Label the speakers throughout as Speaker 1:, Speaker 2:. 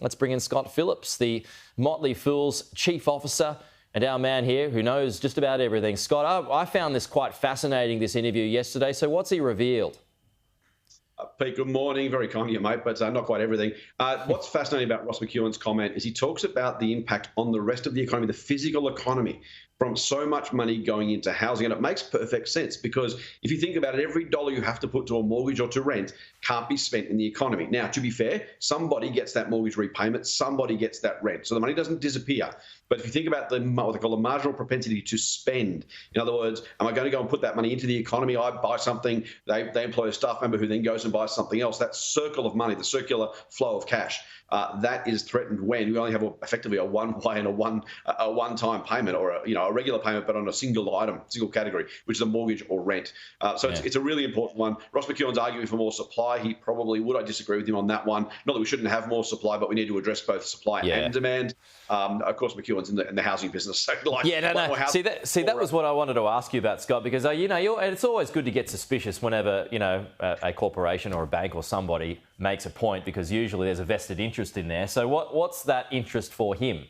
Speaker 1: Let's bring in Scott Phillips, the Motley Fool's chief officer, and our man here who knows just about everything. Scott, I found this quite fascinating, this interview yesterday. So what's he revealed?
Speaker 2: Pete, good morning. Very kind of you, mate, but not quite everything. What's fascinating about Ross McEwen's comment is he talks about the impact on the rest of the economy, the physical economy, from so much money going into housing. And it makes perfect sense because if you think about it, every dollar you have to put to a mortgage or to rent can't be spent in the economy. Now, to be fair, somebody gets that mortgage repayment, somebody gets that rent. So the money doesn't disappear. But if you think about what they call the marginal propensity to spend, in other words, am I going to go and put that money into the economy? I buy something, they employ a staff member who then goes and buys something else. That circle of money, the circular flow of cash, that is threatened when we only have effectively a one-way and a one-time payment, or a regular payment, but on a single item, single category, which is a mortgage or rent. It's a really important one. Ross McEwen's arguing for more supply. He probably would. I disagree with him on that one. Not that we shouldn't have more supply, but we need to address both supply and demand. Of course, McEwen's in the housing business. So
Speaker 1: See, that was what I wanted to ask you about, Scott, because it's always good to get suspicious whenever a corporation or a bank or somebody makes a point, because usually there's a vested interest in there. So what's that interest for him?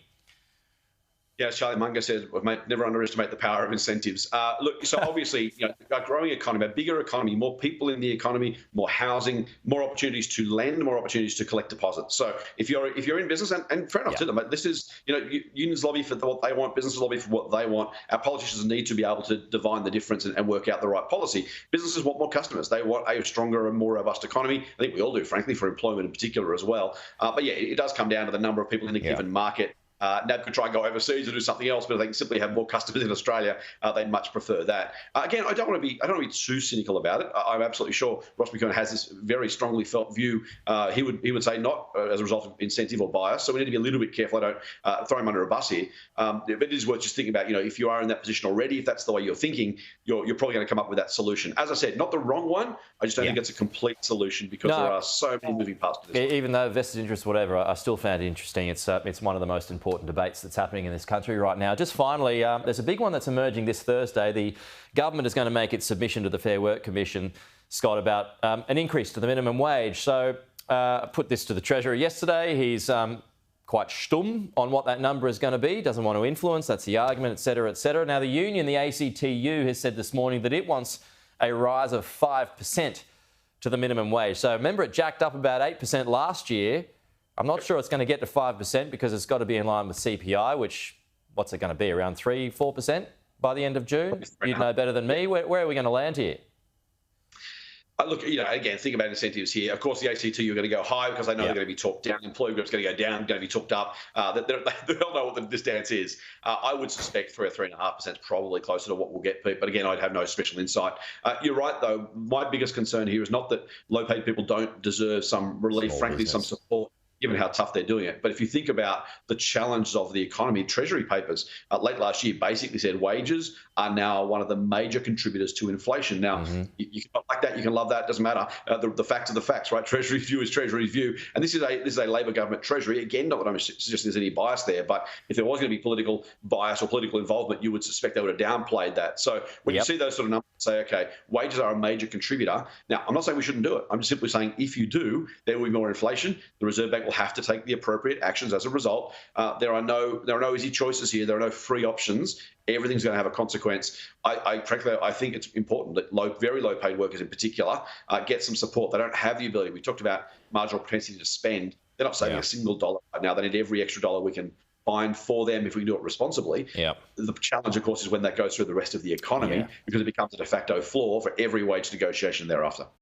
Speaker 2: Yeah, as Charlie Munger says, never underestimate the power of incentives. Look, so obviously, a growing economy, a bigger economy, more people in the economy, more housing, more opportunities to lend, more opportunities to collect deposits. So if you're in business, and fair enough to them, this is, unions lobby for what they want, businesses lobby for what they want. Our politicians need to be able to divine the difference and work out the right policy. Businesses want more customers. They want a stronger and more robust economy. I think we all do, frankly, for employment in particular as well. But yeah, it does come down to the number of people in a given market. NAB could try and go overseas or do something else, but if they can simply have more customers in Australia, they'd much prefer that. Again, I don't want to be too cynical about it. I'm absolutely sure Ross McEwen has this very strongly felt view. He would say not as a result of incentive or bias. So we need to be a little bit careful. I don't throw him under a bus here. But it is worth just thinking about, if you are in that position already, if that's the way you're thinking, you're probably going to come up with that solution. As I said, not the wrong one. I just don't think it's a complete solution because there are so many moving parts to this.
Speaker 1: Even though vested interest, whatever, I still found it interesting. It's one of the most important debates that's happening in this country right now. Just finally, there's a big one that's emerging this Thursday. The government is going to make its submission to the Fair Work Commission, Scott, about an increase to the minimum wage. So I put this to the Treasurer yesterday. He's quite stum on what that number is going to be, doesn't want to influence. That's the argument, et cetera, et cetera. Now, the union, the ACTU, has said this morning that it wants a rise of 5% to the minimum wage. So remember, it jacked up about 8% last year. I'm not sure it's going to get to 5% because it's got to be in line with CPI, which, what's it going to be, around 3-4% by the end of June? You'd know better than me. Where are we going to land here?
Speaker 2: Look, again, think about incentives here. Of course, the ACTU are going to go high because they know they're going to be talked down. Employee group's going to go down, going to be talked up. They'll know what this dance is. I would suspect 3 or 3.5% is probably closer to what we'll get, Pete. But again, I'd have no special insight. You're right, though. My biggest concern here is not that low-paid people don't deserve some relief, frankly, some support, given how tough they're doing it. But if you think about the challenges of the economy, Treasury papers late last year basically said wages are now one of the major contributors to inflation. Now, you can like that, you can love that, doesn't matter. The facts are the facts, right? Treasury's view is Treasury's view. And this is a Labor government Treasury. Again, not that I'm suggesting there's any bias there, but if there was going to be political bias or political involvement, you would suspect they would have downplayed that. So when you see those sort of numbers, say, okay, wages are a major contributor. Now, I'm not saying we shouldn't do it. I'm just simply saying if you do, there will be more inflation. The Reserve Bank will have to take the appropriate actions as a result. There are no easy choices here. There are no free options. Everything's going to have a consequence. Frankly, I think it's important that very low-paid workers in particular get some support. They don't have the ability. We talked about marginal propensity to spend. They're not saving a single dollar right now. They need every extra dollar we can find for them if we do it responsibly. The challenge, of course, is when that goes through the rest of the economy because it becomes a de facto floor for every wage negotiation thereafter.